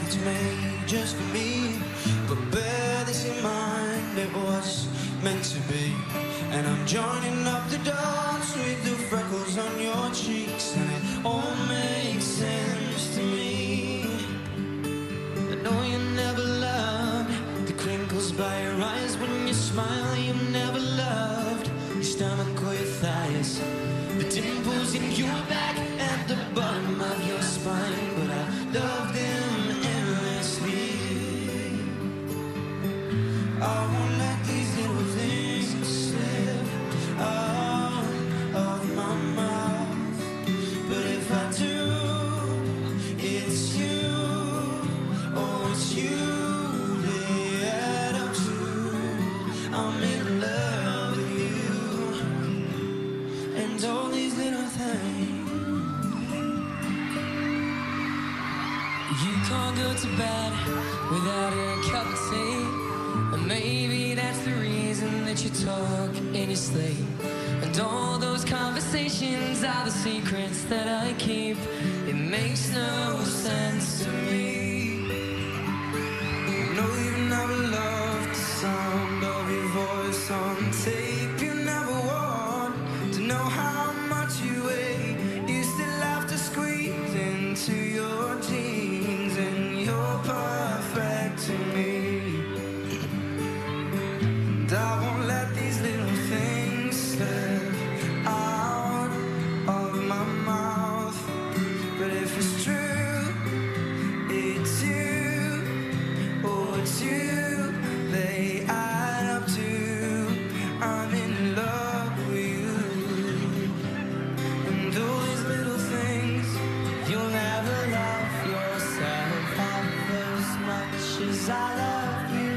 it's made just for me. But bear this in mind, it was meant to be. And I'm joining up the dots with the freckles on your cheeks, and it all makes sense to me. I know you never loved the crinkles by your eyes when you smile. You never loved your stomach or your thighs, the dimples in your back at the bottom of your spine. But I love them endlessly. I won't let these little things slip out of my mouth. But if I do, it's you, oh it's you they add up to. I'm in love with you and all these little things. You can't go to bed without a cup of tea. And maybe that's the reason that you talk in your sleep. And all those conversations are the secrets that I keep. It makes no sense to me. I know you've never loved the sound of your voice on tape. You never want to know how much you weigh. You still have to squeeze into your jeans, and you're perfect to me. I won't let these little things slip out of my mouth. But if it's true, it's you, oh it's you they add up to. I'm in love with you and all these little things. You'll never love yourself half as much as I love you.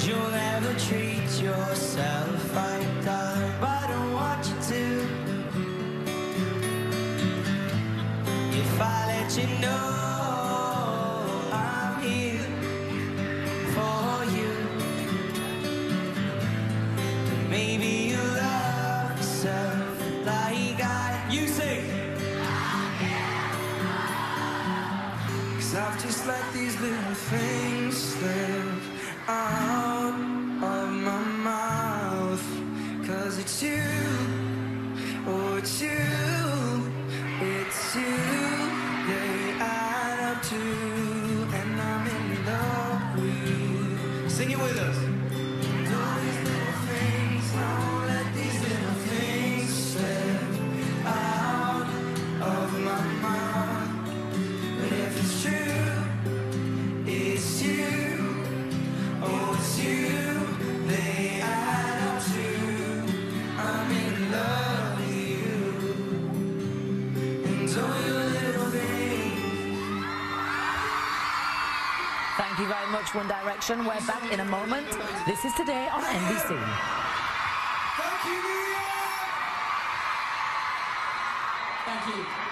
You'll never treat yourself right, darling, but I don't want you to. If I let you know I'm here for you, then maybe you'll love yourself like I. You sing. 'Cause I've just let these little things slip out of my mouth. 'Cause it's you, oh it's you they add up to. And I'm in love with you. Sing it with us. All these little things, I won't let these little things slip out of my mouth. But if it's true, it's you, oh it's you they add up to. I'm in love with you and all your little things. Thank you very much, One Direction. We're back in a moment. This is Today on NBC. Thank you, New York. Thank you.